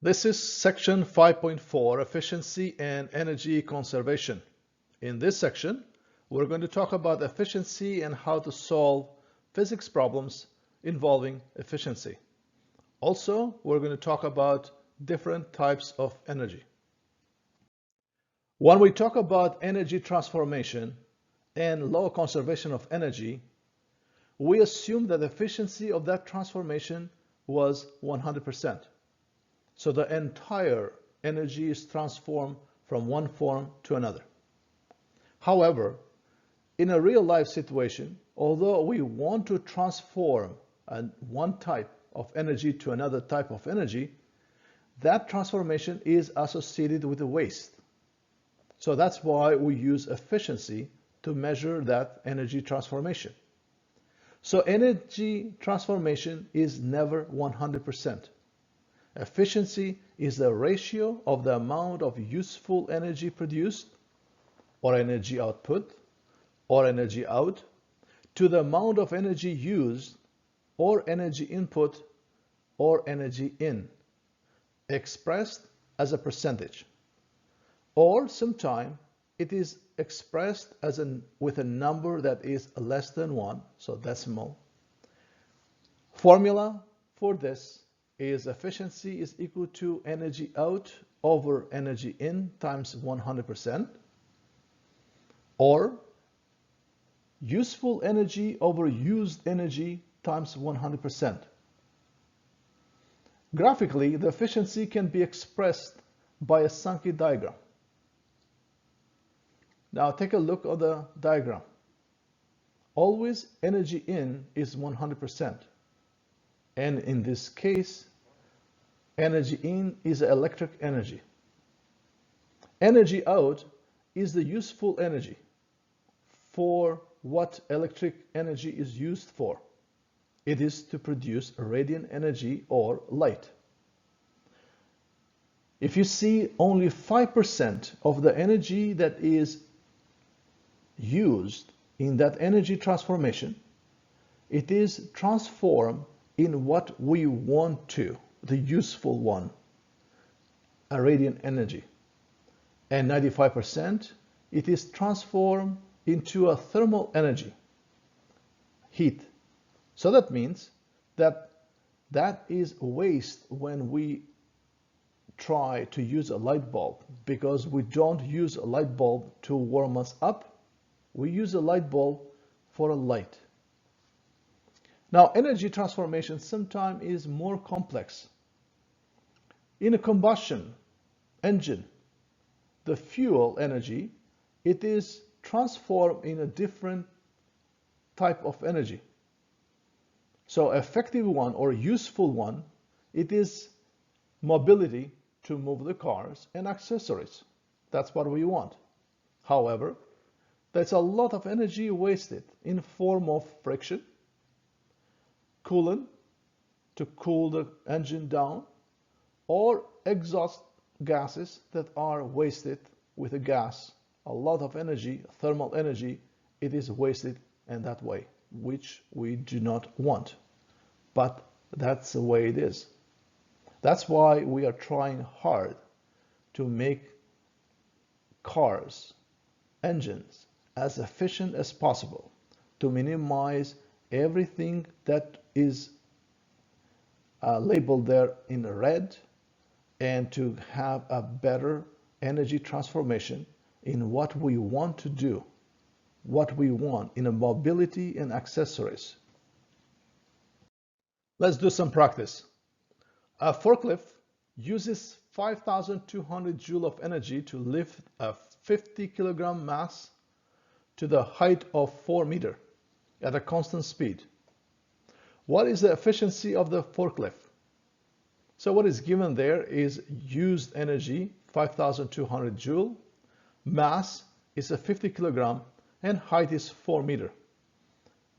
This is section 5.4, efficiency and energy conservation. In this section, we're going to talk about efficiency and how to solve physics problems involving efficiency. Also, we're going to talk about different types of energy. When we talk about energy transformation and law of conservation of energy, we assume that the efficiency of that transformation was 100%. So the entire energy is transformed from one form to another. However, in a real life situation, although we want to transform one type of energy to another type of energy, that transformation is associated with a waste. So that's why we use efficiency to measure that energy transformation. So energy transformation is never 100%. Efficiency is the ratio of the amount of useful energy produced, or energy output, or energy out, to the amount of energy used, or energy input, or energy in, expressed as a percentage. Or sometimes it is expressed as with a number that is less than 1, so decimal. Formula for this is efficiency is equal to energy out over energy in times 100%, or useful energy over used energy times 100%. Graphically, the efficiency can be expressed by a Sankey diagram. Now take a look at the diagram. Always energy in is 100%. And in this case, energy in is electric energy. Energy out is the useful energy for what electric energy is used for. It is to produce radiant energy or light. If you see only 5% of the energy that is used in that energy transformation, it is transformed in what we want to, the useful one, a radiant energy. And 95%, it is transformed into a thermal energy, heat. So that means that that is waste when we try to use a light bulb, because we don't use a light bulb to warm us up. We use a light bulb for a light. Now, energy transformation sometimes is more complex. In a combustion engine, the fuel energy, it is transformed in a different type of energy. So effective one or useful one, it is mobility to move the cars and accessories. That's what we want. However, there's a lot of energy wasted in form of friction, coolant to cool the engine down, or exhaust gases that are wasted with a gas. A lot of energy, thermal energy, it is wasted in that way, which we do not want. But that's the way it is. That's why we are trying hard to make cars, engines, as efficient as possible, to minimize everything that is labeled there in red, and to have a better energy transformation in what we want to do, what we want in a mobility and accessories. Let's do some practice. A forklift uses 5,200 joule of energy to lift a 50 kilogram mass to the height of 4 meters at a constant speed. What is the efficiency of the forklift? So what is given there is used energy, 5,200 joule, mass is a 50 kilogram, and height is 4 meters.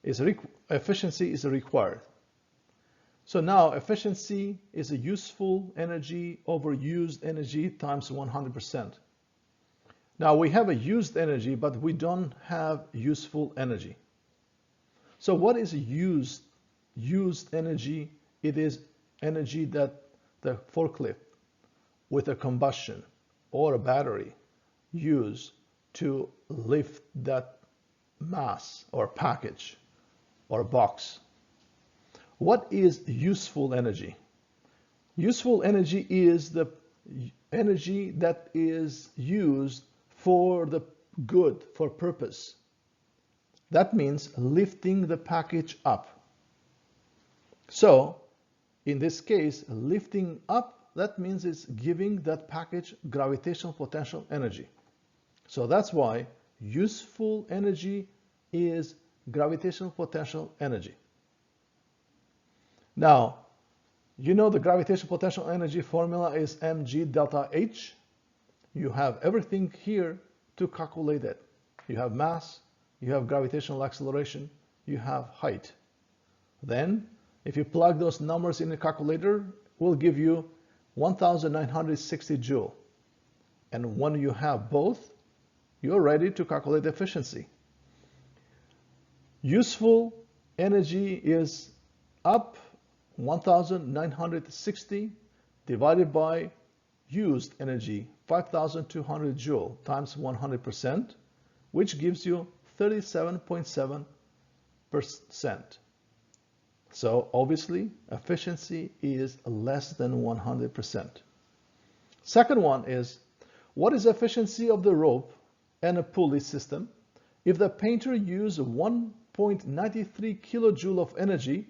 Efficiency is required. So now efficiency is a useful energy over used energy times 100%. Now we have a used energy, but we don't have useful energy. So what is used energy? It is energy that the forklift with a combustion or a battery used to lift that mass or package or box. What is useful energy? Useful energy is the energy that is used for the good, for purpose. That means lifting the package up. So, in this case, lifting up, that means it's giving that package gravitational potential energy. So that's why useful energy is gravitational potential energy. Now, you know the gravitational potential energy formula is mg delta H. You have everything here to calculate it. You have mass, you have gravitational acceleration, you have height. Then, if you plug those numbers in the calculator, it will give you 1960 joule. And when you have both, you're ready to calculate efficiency. Useful energy is up 1960 divided by used energy 5200 joule times 100%, which gives you 37.7%. So obviously efficiency is less than 100%. Second one is, what is efficiency of the rope and a pulley system if the painter used 1.93 kilojoule of energy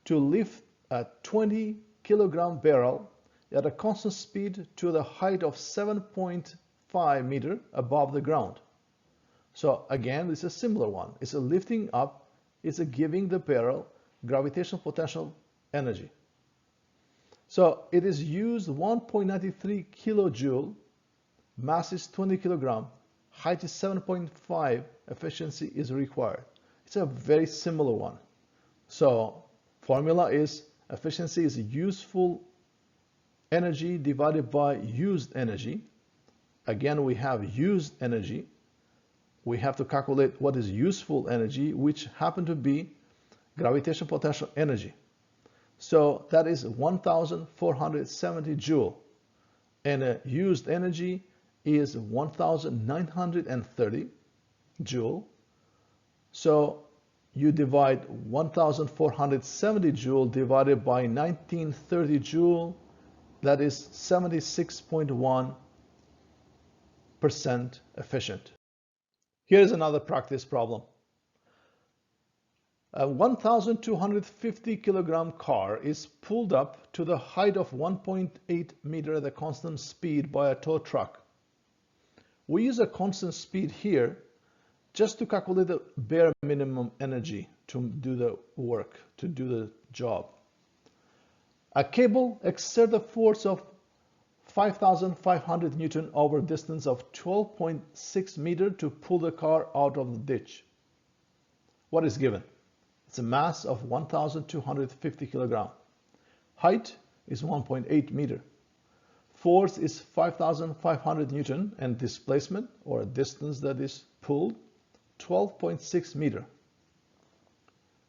to lift a 20 kilogram barrel at a constant speed to the height of 7.5 meter above the ground? So again, this is a similar one. It's a lifting up, it's a giving the barrel gravitational potential energy. So it is used 1.93 kilojoule, mass is 20 kilogram, height is 7.5, efficiency is required. It's a very similar one. So formula is efficiency is useful energy divided by used energy. Again, we have used energy. We have to calculate what is useful energy, which happen to be gravitational potential energy. So that is 1470 joule, and used energy is 1930 joule. So you divide 1470 joule divided by 1930 joule, that is 76.1% efficient. Here's another practice problem. A 1,250 kilogram car is pulled up to the height of 1.8 meter at a constant speed by a tow truck. We use a constant speed here just to calculate the bare minimum energy to do the work, to do the job. A cable exerts a force of 5,500 Newton over a distance of 12.6 meter to pull the car out of the ditch. What is given? It's a mass of 1,250 kilogram. Height is 1.8 meter. Force is 5,500 Newton, and displacement, or distance that is pulled, 12.6 meter.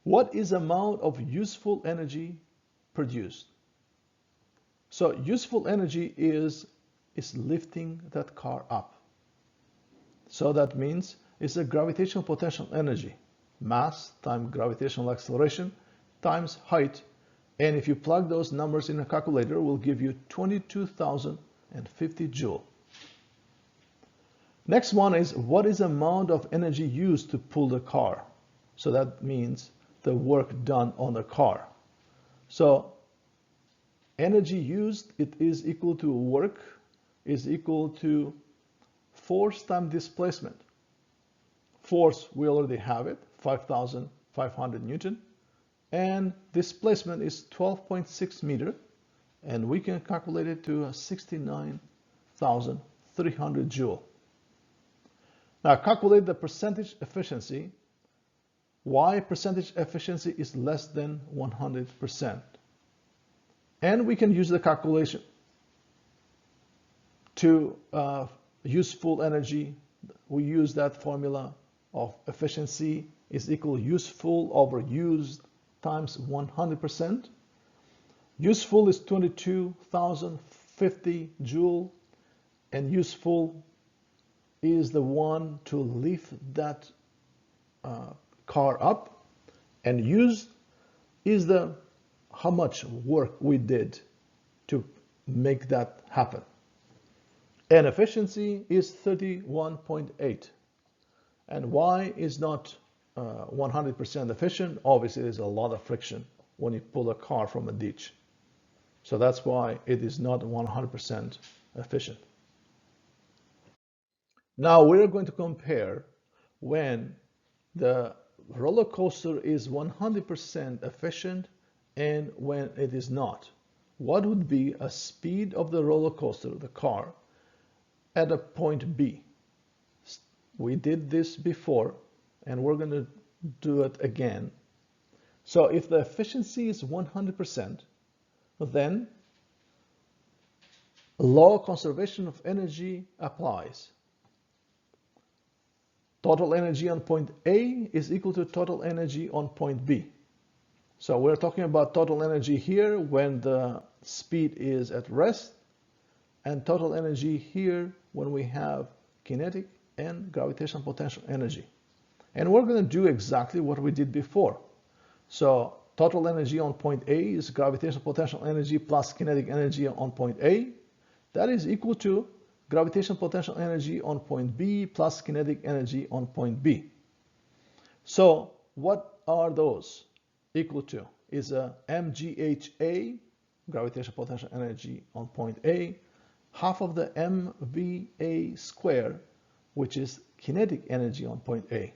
What is the amount of useful energy produced? So useful energy is lifting that car up. So that means it's a gravitational potential energy. Mass times gravitational acceleration times height, and if you plug those numbers in a calculator, it will give you 22,050 joule. Next one is, what is the amount of energy used to pull the car? So that means the work done on the car. So energy used, it is equal to work is equal to force times displacement. Force, we already have it, 5,500 Newton, and displacement is 12.6 meter, and we can calculate it to 69,300 joule. Now calculate the percentage efficiency. Why percentage efficiency is less than 100%. And we can use the calculation to useful energy. We use that formula of efficiency is equal useful over used times 100%. Useful is 22,050 50 joule, and useful is the one to lift that car up, and used is the how much work we did to make that happen. And efficiency is 31.8. And why is not 100% efficient? Obviously, there's a lot of friction when you pull a car from a ditch. So that's why it is not 100% efficient. Now we're going to compare when the roller coaster is 100% efficient and when it is not. What would be a speed of the roller coaster, the car, at a point B? We did this before and we're going to do it again. So if the efficiency is 100%, then law of conservation of energy applies. Total energy on point A is equal to total energy on point B. So we're talking about total energy here when the speed is at rest, and total energy here when we have kinetic and gravitational potential energy. And we're going to do exactly what we did before. So total energy on point A is gravitational potential energy plus kinetic energy on point A. That is equal to gravitational potential energy on point B plus kinetic energy on point B. So what are those equal to? Is a mgha, gravitational potential energy on point A, half of the mva square, which is kinetic energy on point A.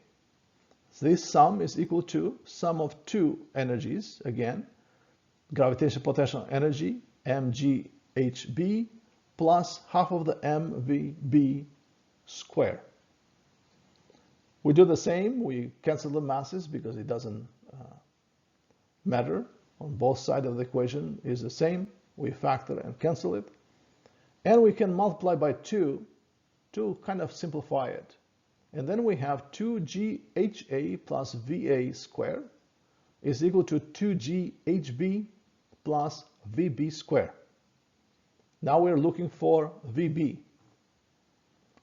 So this sum is equal to sum of two energies, again, gravitational potential energy, mghb, plus half of the mvb square. We do the same, we cancel the masses because it doesn't matter. On both sides of the equation is the same. We factor and cancel it. And we can multiply by 2 to kind of simplify it. And then we have 2gha plus va square is equal to 2ghb plus vb square. Now we're looking for VB.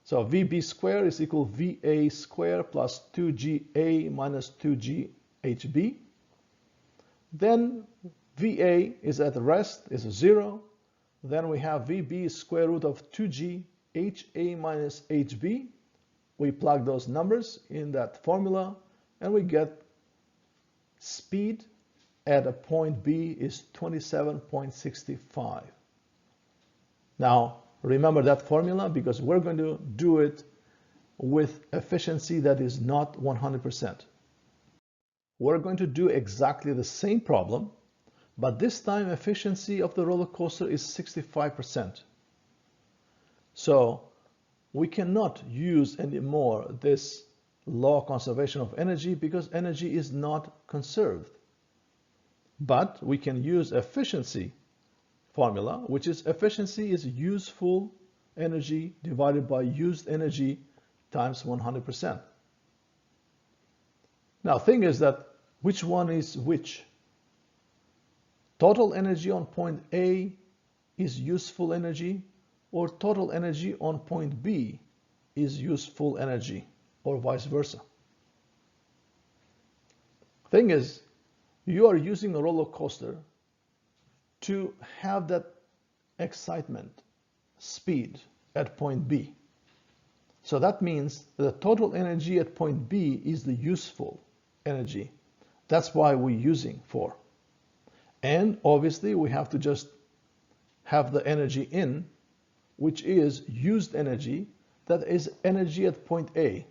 So VB square is equal to VA square plus 2GA minus 2GHB. Then VA is at rest, is 0. Then we have VB square root of 2G HA minus HB. We plug those numbers in that formula and we get speed at a point B is 27.65. Now, remember that formula because we're going to do it with efficiency that is not 100%. We're going to do exactly the same problem, but this time efficiency of the roller coaster is 65%. So we cannot use anymore this law of conservation of energy because energy is not conserved. But we can use efficiency formula, which is efficiency is useful energy divided by used energy times 100%. Now, thing is that which one is which? Total energy on point A is useful energy, or total energy on point B is useful energy, or vice versa. Thing is, you are using a roller coaster to have that excitement, speed at point B. So that means the total energy at point B is the useful energy. That's why we're using for. And obviously we have to just have the energy in, which is used energy, that is energy at point A.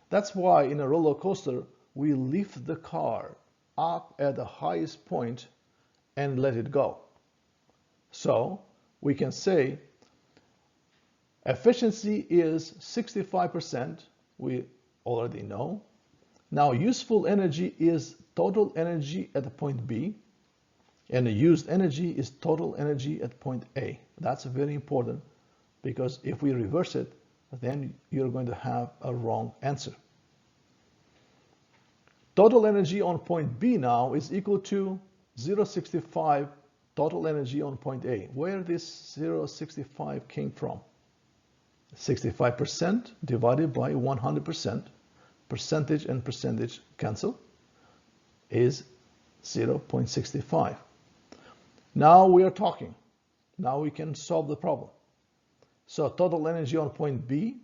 That's why in a roller coaster, we lift the car up at the highest point and let it go. So we can say efficiency is 65%, we already know. Now useful energy is total energy at the point B, and the used energy is total energy at point A. That's very important because if we reverse it, then you're going to have a wrong answer. Total energy on point B now is equal to 0.65 total energy on point A, where this 0.65 came from. 65% divided by 100%, percentage and percentage cancel, is 0.65. Now we are talking. Now we can solve the problem. So total energy on point B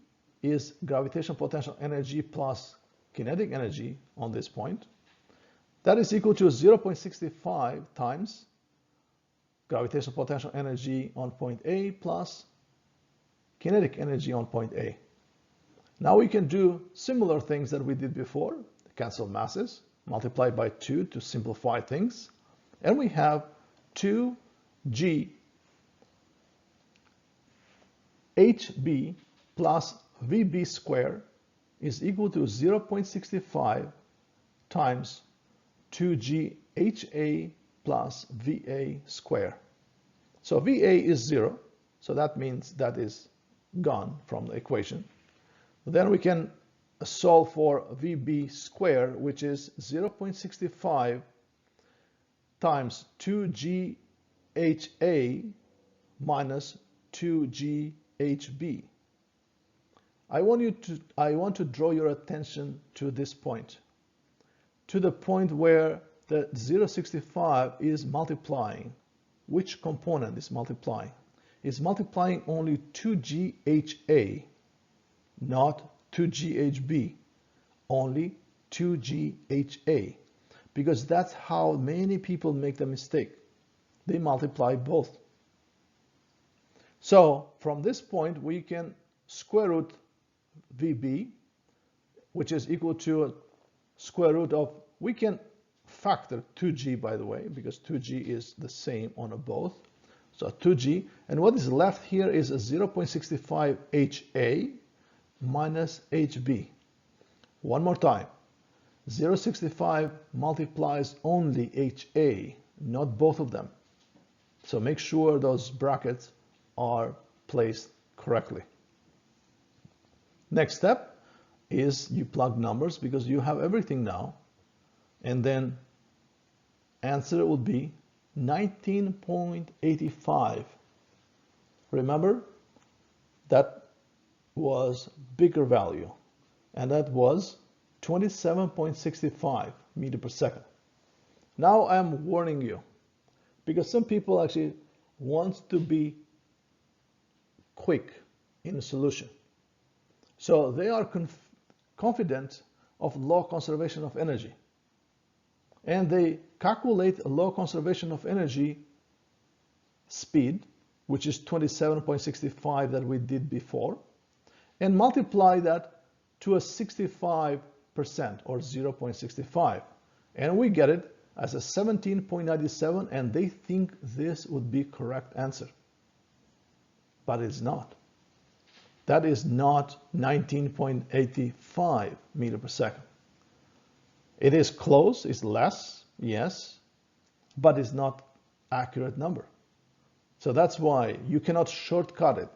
is gravitational potential energy plus kinetic energy on this point. That is equal to 0.65 times gravitational potential energy on point A plus kinetic energy on point A. Now we can do similar things that we did before. Cancel masses, multiply by 2 to simplify things. And we have 2g hb plus vb squared is equal to 0.65 times 2g ha plus va squared. So va is 0, so that means that is gone from the equation. Then we can solve for vb squared, which is 0.65 times 2g ha minus 2g hb. I want to draw your attention to this point, to the point where the 0.65 is multiplying. Which component is multiplying? It's multiplying only 2gha, not 2ghb, only 2gha, because that's how many people make the mistake. They multiply both. So from this point we can square root VB, which is equal to square root of, we can factor 2g, by the way, because 2g is the same on both. So 2g, and what is left here is a 0.65 HA minus HB. One more time, 0.65 multiplies only HA, not both of them. So make sure those brackets are placed correctly. Next step is you plug numbers because you have everything now, and then answer will be 19.85. Remember, that was bigger value, and that was 27.65 meter per second. Now I'm warning you, because some people actually want to be quick in a solution. So they are confident of low conservation of energy. And they calculate a low conservation of energy speed, which is 27.65 that we did before, and multiply that to a 65% or 0.65. And we get it as a 17.97, and they think this would be correct answer. But it's not. That is not 19.85 meter per second. It is close, it's less, yes, but it's not accurate number. So that's why you cannot shortcut it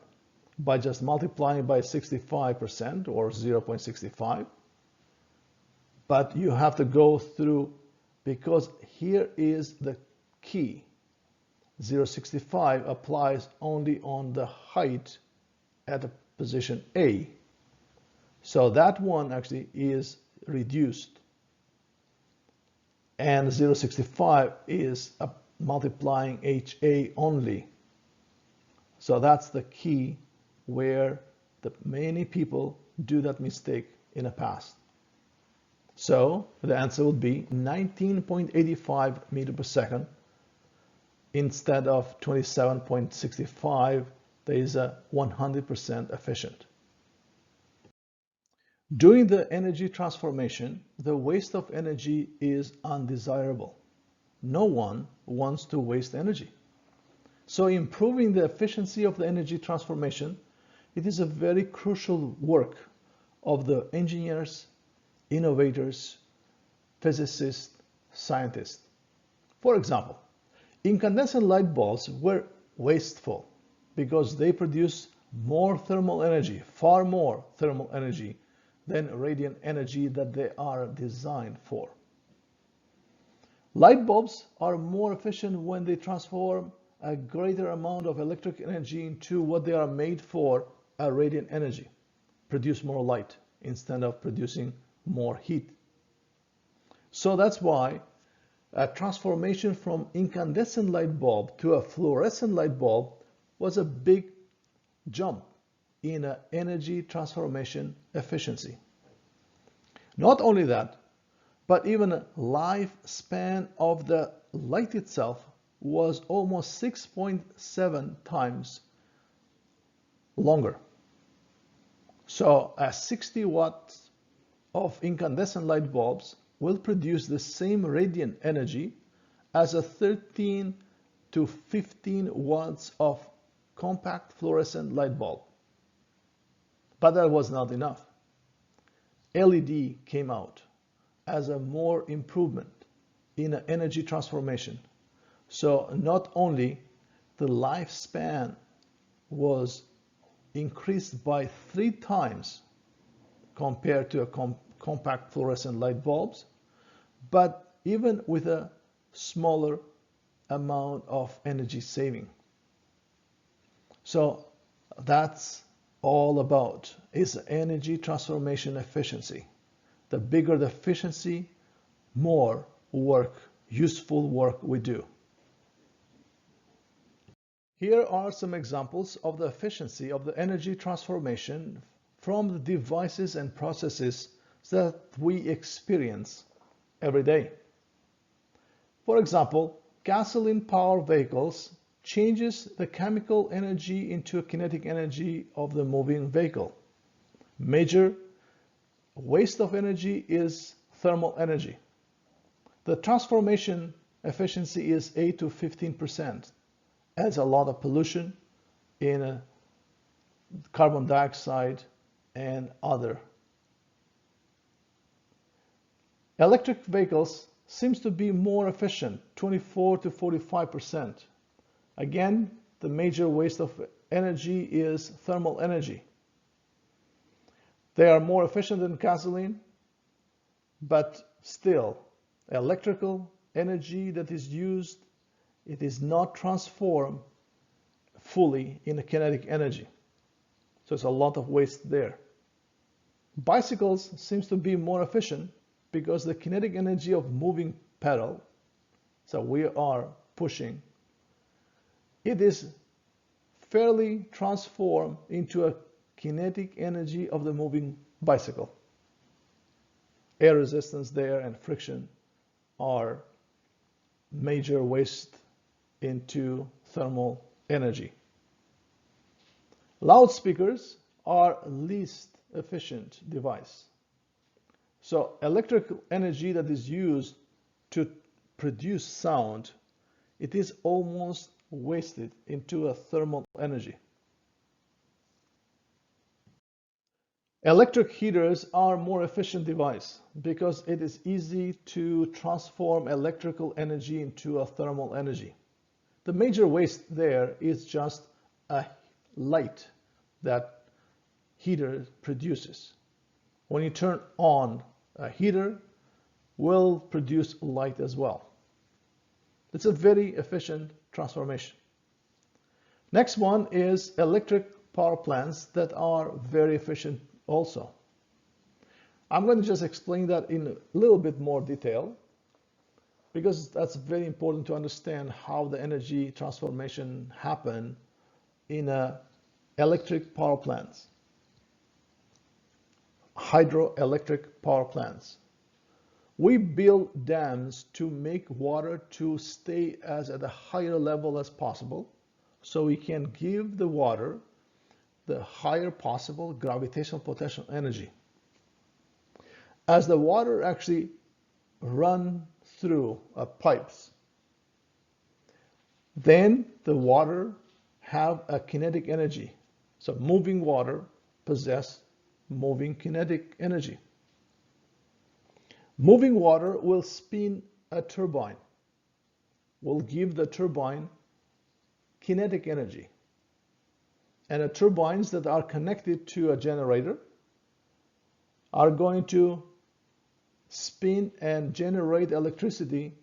by just multiplying by 65% or 0.65. But you have to go through, because here is the key. 0.65 applies only on the height at the position A. So that one actually is reduced. And 0.65 is multiplying HA only. So that's the key where many people do that mistake in the past. So the answer will be 19.85 meter per second instead of 27.65. There is a 100% efficient. During the energy transformation, the waste of energy is undesirable. No one wants to waste energy. So improving the efficiency of the energy transformation, it is a very crucial work of the engineers, innovators, physicists, scientists. For example, incandescent light bulbs were wasteful because they produce more thermal energy, far more thermal energy than radiant energy that they are designed for. Light bulbs are more efficient when they transform a greater amount of electric energy into what they are made for, a radiant energy, produce more light instead of producing more heat. So that's why a transformation from incandescent light bulb to a fluorescent light bulb was a big jump in energy transformation efficiency. Not only that, but even lifespan of the light itself was almost 6.7 times longer. So a 60 watts of incandescent light bulbs will produce the same radiant energy as a 13 to 15 watts of compact fluorescent light bulb. But that was not enough. LED came out as a more improvement in energy transformation. So not only the lifespan was increased by 3 times compared to a compact fluorescent light bulbs, but even with a smaller amount of energy saving. So that's all about is energy transformation efficiency. The bigger the efficiency, more work, useful work we do. Here are some examples of the efficiency of the energy transformation from the devices and processes that we experience every day. For example, gasoline-powered vehicles changes the chemical energy into kinetic energy of the moving vehicle. Major waste of energy is thermal energy. The transformation efficiency is 8 to 15%. Adds a lot of pollution in carbon dioxide and other. Electric vehicles seems to be more efficient, 24 to 45%. Again, the major waste of energy is thermal energy. They are more efficient than gasoline, but still, electrical energy that is used, it is not transformed fully into kinetic energy. So it's a lot of waste there. Bicycles seems to be more efficient because the kinetic energy of moving pedal, so we are pushing, it is fairly transformed into a kinetic energy of the moving bicycle. Air resistance there and friction are major waste into thermal energy. Loudspeakers are least efficient device. So electrical energy that is used to produce sound, it is almost wasted into a thermal energy. Electric heaters are more efficient device because it is easy to transform electrical energy into a thermal energy. The major waste there is just a light that heater produces. When you turn on a heater, will produce light as well. It's a very efficient transformation. Next one is electric power plants that are very efficient also. I'm going to just explain that in a little bit more detail because that's very important to understand how the energy transformation happen in electric power plants, hydroelectric power plants. We build dams to make water to stay at a higher level as possible so we can give the water the higher possible gravitational potential energy. As the water actually run through pipes, then the water have a kinetic energy. So moving water possess moving kinetic energy. Moving water will spin a turbine, will give the turbine kinetic energy. And the turbines that are connected to a generator are going to spin and generate electricity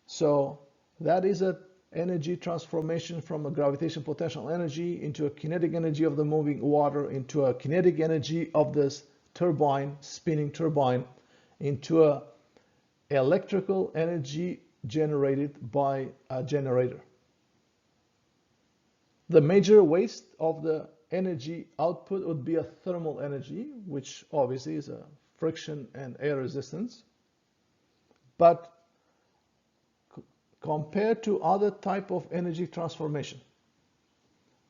So that is a energy transformation from a gravitational potential energy into a kinetic energy of the moving water, into a kinetic energy of this turbine, spinning turbine, into a electrical energy generated by a generator. The major waste of the energy output would be a thermal energy, which obviously is a friction and air resistance. But compared to other type of energy transformation,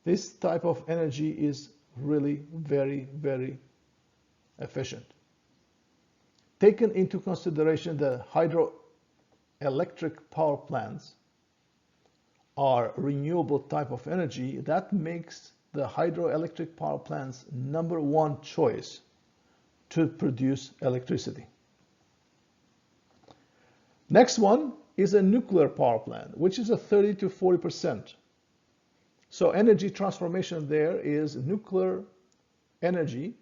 this type of energy is really very, very efficient. Taken into consideration the hydroelectric power plants are renewable type of energy, that makes the hydroelectric power plants #1 choice to produce electricity. Next one is a nuclear power plant, which is a 30 to 40%. So energy transformation there is nuclear energy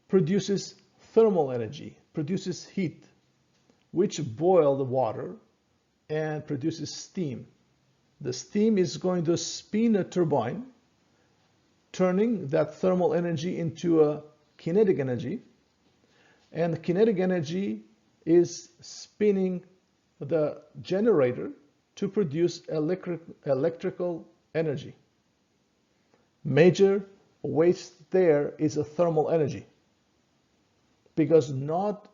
produces thermal energy, produces heat, which boil the water and produces steam. The steam is going to spin a turbine, turning that thermal energy into a kinetic energy, and the kinetic energy is spinning the generator to produce electrical energy. Major waste there is a thermal energy, because not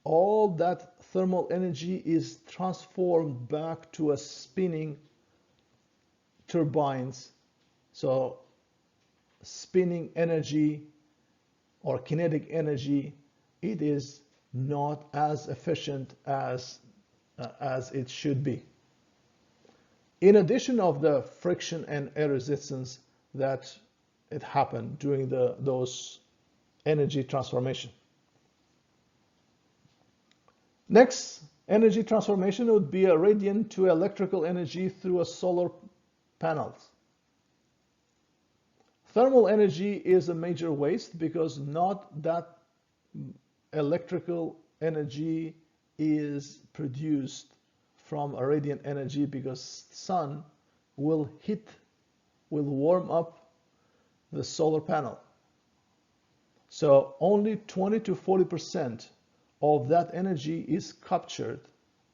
all that thermal energy is transformed back to a spinning turbines. So spinning energy or kinetic energy, it is not as efficient as it should be. In addition of the friction and air resistance that it happened during those energy transformation. Next energy transformation would be a radiant to electrical energy through a solar panels. Thermal energy is a major waste because not that electrical energy is produced from a radiant energy, because sun will warm up the solar panel. So only 20 to 40% of that energy is captured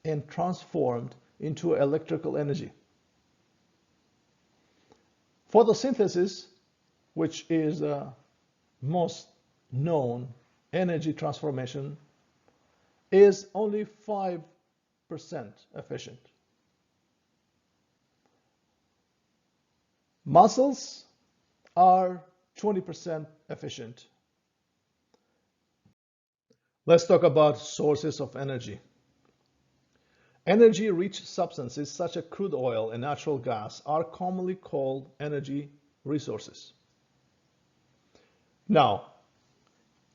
and transformed into electrical energy. Photosynthesis, which is the most known energy transformation, is only 5% efficient. Muscles are 20% efficient. Let's talk about sources of energy. Energy-rich substances such as crude oil and natural gas are commonly called energy resources. Now,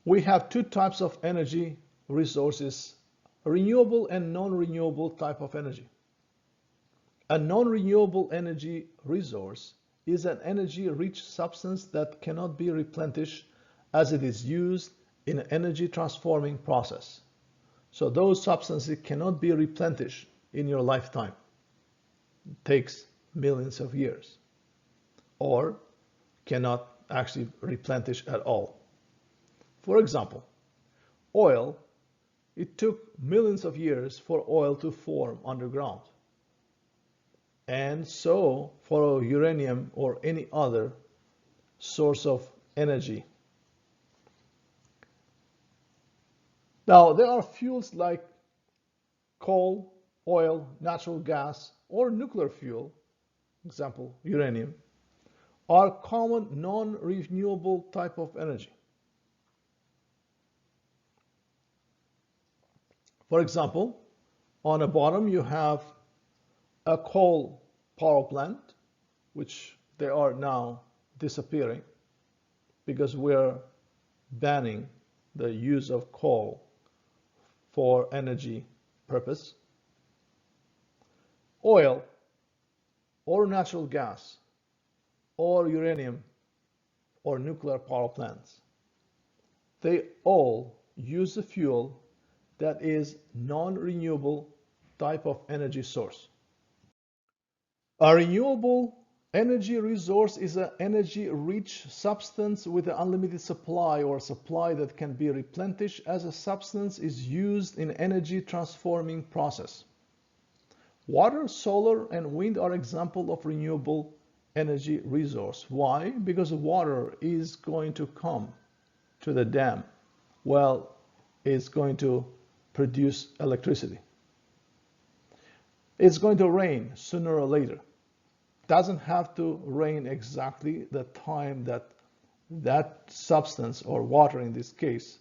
we have two types of energy resources: renewable and non-renewable type of energy. A non-renewable energy resource is an energy-rich substance that cannot be replenished as it is used in an energy transforming process. So those substances cannot be replenished in your lifetime. It takes millions of years, or cannot actually replenish at all. For example, oil, it took millions of years for oil to form underground. And so for uranium or any other source of energy. Now, there are fuels like coal, oil, natural gas, or nuclear fuel, example, uranium, are common non-renewable type of energy. For example, on the bottom you have a coal power plant, which they are now disappearing because we're banning the use of coal for energy purpose. Oil or natural gas or uranium or nuclear power plants, they all use a fuel that is non-renewable type of energy source. A renewable energy resource is an energy-rich substance with an unlimited supply or supply that can be replenished as a substance is used in energy transforming process. Water, solar, and wind are examples of renewable energy resource. Why? Because water is going to come to the dam. Well, it's going to produce electricity. It's going to rain sooner or later. Doesn't have to rain exactly the time that that substance, or water in this case,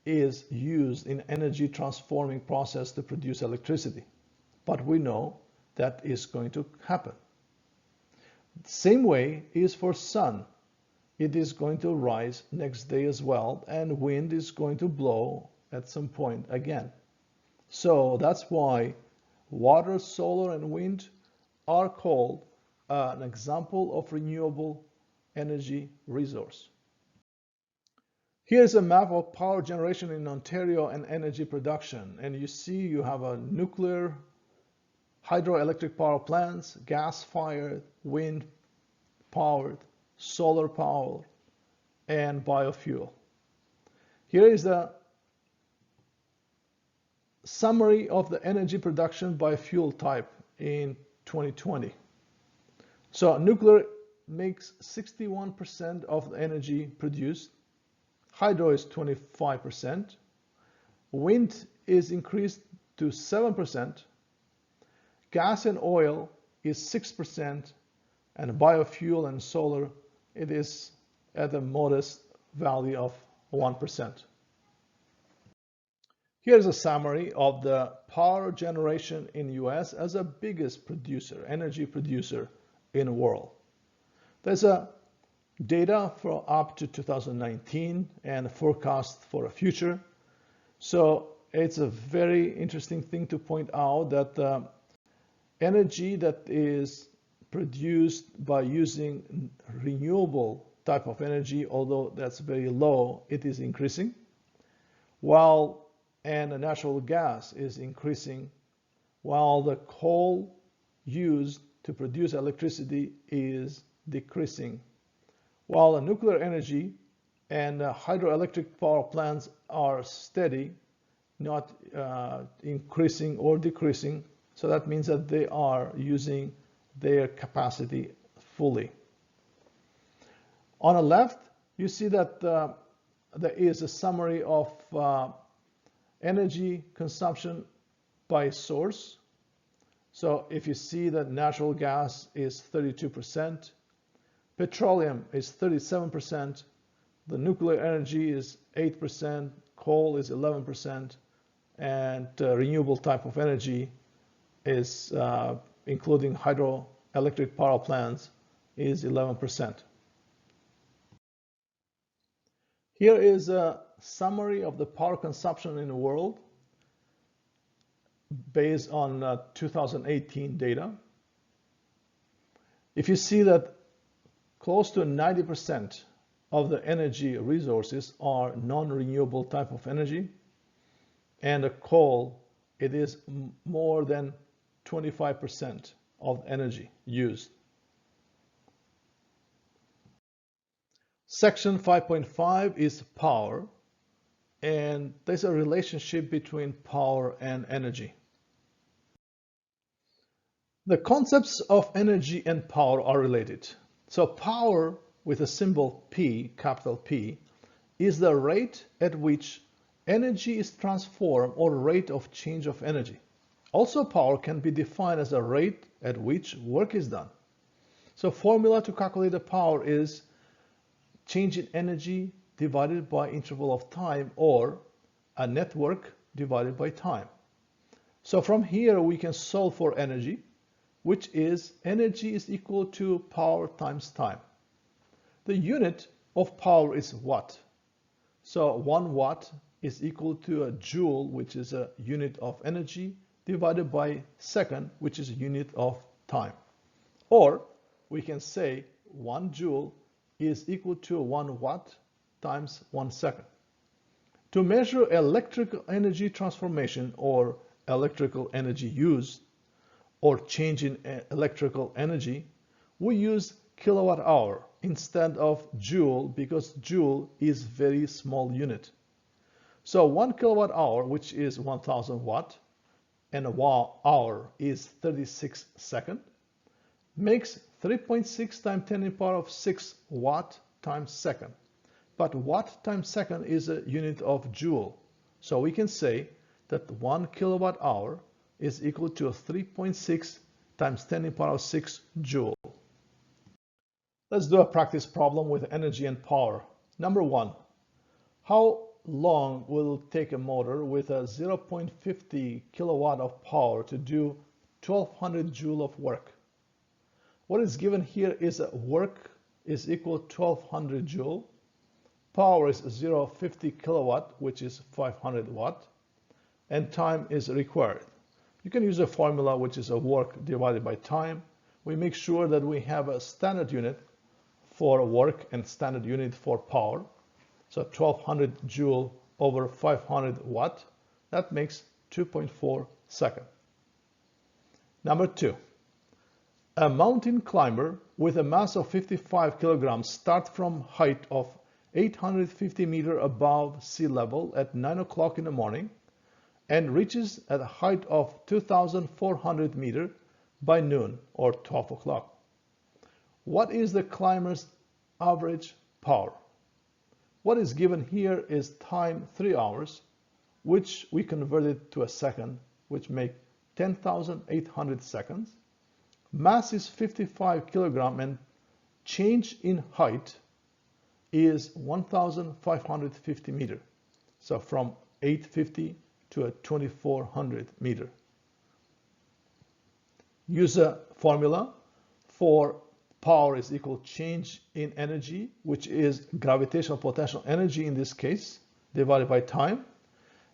is used in energy transforming process to produce electricity. But we know that is going to happen. Same way is for sun. It is going to rise next day as well, and wind is going to blow at some point again. So that's why water, solar, and wind are called an example of renewable energy resource. Here's a map of power generation in Ontario and energy production. And you see you have a nuclear, hydroelectric power plants, gas-fired, wind-powered, solar power, and biofuel. Here is the summary of the energy production by fuel type in 2020. So nuclear makes 61% of the energy produced. Hydro is 25%. Wind is increased to 7%. Gas and oil is 6%. And biofuel and solar, it is at a modest value of 1%. Here's a summary of the power generation in US as the biggest producer, energy producer in the world. There's a data for up to 2019 and a forecast for the future. So it's a very interesting thing to point out that energy that is produced by using renewable type of energy, although that's very low, it is increasing, and the natural gas is increasing, while the coal used to produce electricity is decreasing, while the nuclear energy and hydroelectric power plants are steady, not increasing or decreasing. So that means that they are using their capacity fully. On the left, you see that there is a summary of energy consumption by source. So if you see that natural gas is 32%, petroleum is 37%, the nuclear energy is 8%, coal is 11%, and renewable type of energy is, including hydroelectric power plants, is 11%. Here is a summary of the power consumption in the world based on 2018 data. If you see that close to 90% of the energy resources are non-renewable type of energy, and the coal, it is more than 25% of energy used. Section 5.5 is power, and there's a relationship between power and energy. The concepts of energy and power are related. So power, with a symbol P, capital P, is the rate at which energy is transformed or rate of change of energy. Also, power can be defined as a rate at which work is done. So formula to calculate the power is change in energy divided by interval of time, or a network divided by time. So from here we can solve for energy, which is energy is equal to power times time. The unit of power is watt. So 1 watt is equal to a joule, which is a unit of energy, divided by second, which is a unit of time. Or we can say 1 joule is equal to 1 watt times 1 second. To measure electrical energy transformation or electrical energy used or change in electrical energy, we use kilowatt hour instead of joule because joule is very small unit. So 1 kilowatt hour, which is 1000 watt, and a hour is 36 seconds, makes 3.6 times 10 to the power of 6 watt times second. But watt times second is a unit of joule. So we can say that 1 kilowatt hour is equal to 3.6 times 10 to the power of 6 joule. Let's do a practice problem with energy and power. Number 1. How long will it take a motor with a 0.50 kilowatt of power to do 1200 joule of work? What is given here is work is equal to 1200 joule. Power is 0.50 kilowatt, which is 500 watt, and time is required. You can use a formula which is a work divided by time. We make sure that we have a standard unit for work and standard unit for power. So 1200 joule over 500 watt, that makes 2.4 seconds. Number 2. A mountain climber with a mass of 55 kilograms starts from height of 850 meters above sea level at 9 o'clock in the morning and reaches at a height of 2,400 meters by noon or 12 o'clock. What is the climber's average power? What is given here is time 3 hours, which we converted to a second, which make 10,800 seconds. Mass is 55 kilogram and change in height is 1,550 meter. So from 850 to a 2,400 meter. Use a formula for power is equal to change in energy, which is gravitational potential energy in this case, divided by time.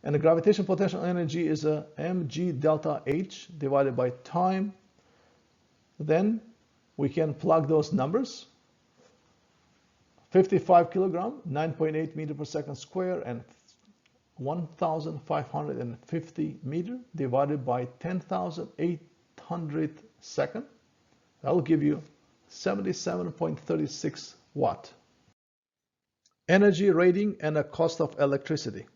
And the gravitational potential energy is a mg delta H divided by time. Then we can plug those numbers. 55 kilogram, 9.8 meter per second square, and 1,550 meter divided by 10,800 second. That will give you 77.36 watt. Energy rating and the cost of electricity.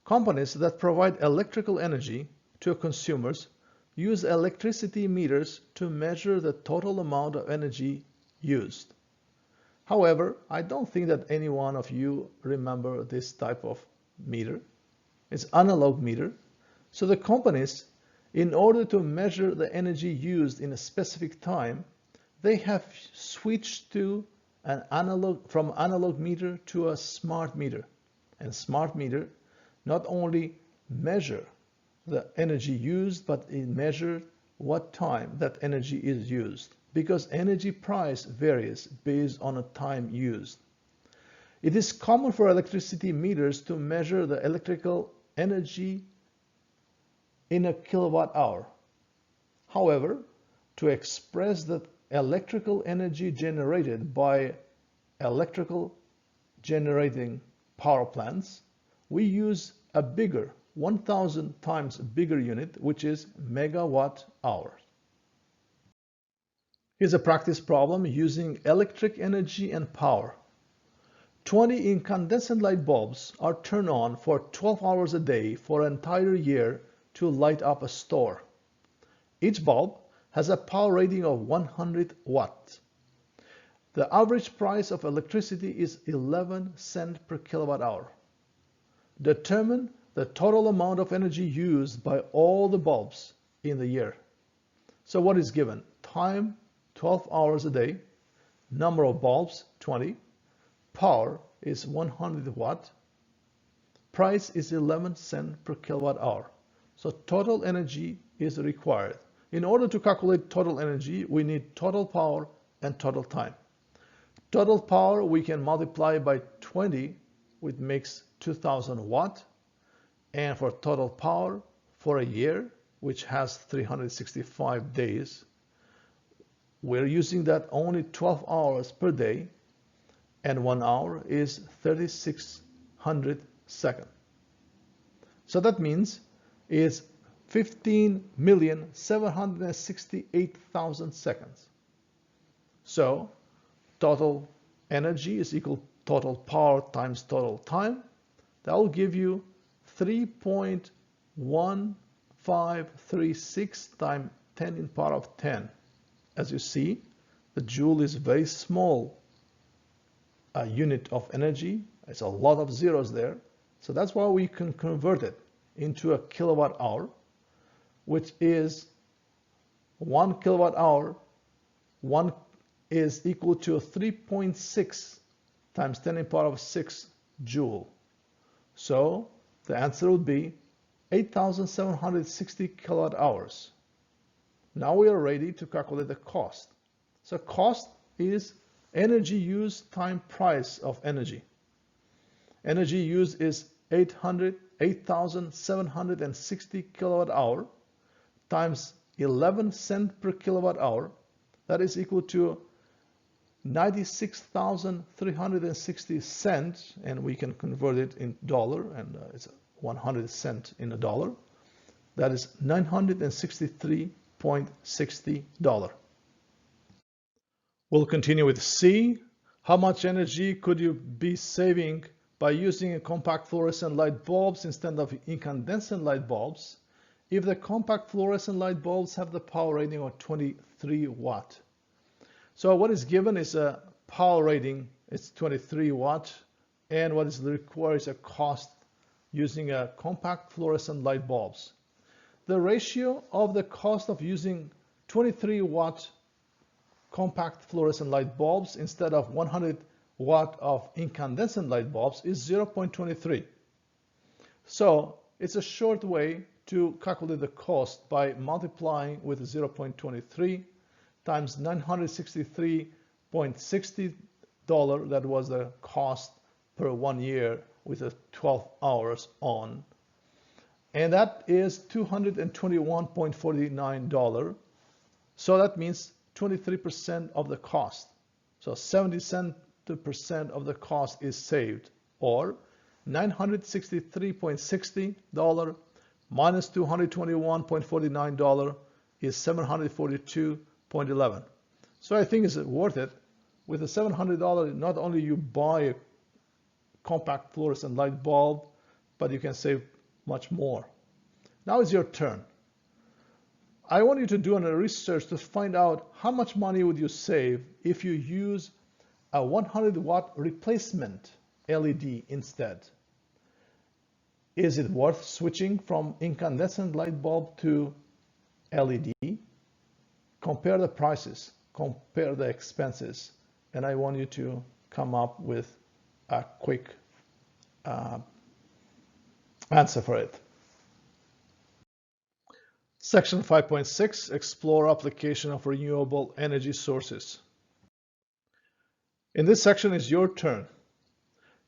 Companies that provide electrical energy to consumers use electricity meters to measure the total amount of energy used. However, I don't think that any one of you remember this type of meter. It's analog meter. So the companies, in order to measure the energy used in a specific time, they have switched to from analog meter to a smart meter. And smart meter not only measure the energy used, but it measures what time that energy is used, because energy price varies based on the time used. It is common for electricity meters to measure the electrical energy in a kilowatt hour. However, to express the electrical energy generated by electrical generating power plants, we use a bigger 1,000 times bigger unit, which is megawatt hours. Here's a practice problem using electric energy and power. 20 incandescent light bulbs are turned on for 12 hours a day for an entire year to light up a store. Each bulb has a power rating of 100 watts. The average price of electricity is 11 cents per kilowatt hour. Determine the total amount of energy used by all the bulbs in the year. So what is given? Time, 12 hours a day. Number of bulbs, 20. Power is 100 watt. Price is 11 cents per kilowatt hour. So total energy is required. In order to calculate total energy, we need total power and total time. Total power we can multiply by 20, which makes 2,000 watt. And for total power for a year, which has 365 days, we're using that only 12 hours per day, and 1 hour is 3,600 seconds. So that means is 15,768,000 seconds. So total energy is equal to total power times total time. That will give you 3.1536 times 10 in power of 10. As you see, the joule is a very small unit of energy. It's a lot of zeros there. So that's why we can convert it into a kilowatt hour, which is 1 kilowatt hour. 1 is equal to 3.6 times 10 in power of 6 joule. So the answer would be 8,760 kilowatt hours. Now we are ready to calculate the cost. So cost is energy use times price of energy. Energy use is 8,760 kilowatt hour times 11 cents per kilowatt hour. That is equal to 96,360 cents, and we can convert it in dollar, and it's 100 cents in a dollar. That is $963.60. We'll continue with C. How much energy could you be saving by using a compact fluorescent light bulbs instead of incandescent light bulbs if the compact fluorescent light bulbs have the power rating of 23 watt? So what is given is a power rating, it's 23 watt, and what is required is a cost using a compact fluorescent light bulbs. The ratio of the cost of using 23 watt compact fluorescent light bulbs instead of 100 watt of incandescent light bulbs is 0.23. So it's a short way to calculate the cost by multiplying with 0.23 times $963.60. That was the cost per 1 year with a 12 hours on. And that is $221.49. So that means 23% of the cost. So 70% of the cost is saved, or $963.60 minus $221.49 is $742.11. So I think it's worth it. With the $700, not only you buy a compact fluorescent light bulb, but you can save much more. Now it's your turn. I want you to do a research to find out how much money would you save if you use a 100 watt replacement LED instead. Is it worth switching from incandescent light bulb to LED? Compare the prices, compare the expenses, and I want you to come up with a quick answer for it. Section 5.6, explore application of renewable energy sources. In this section is your turn.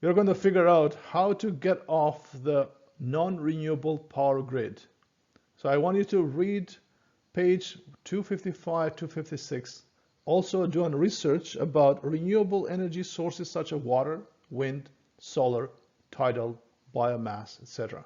You're going to figure out how to get off the non-renewable power grid. So I want you to read page 255, 256. Also do research about renewable energy sources such as water, wind, solar, tidal, biomass, etc.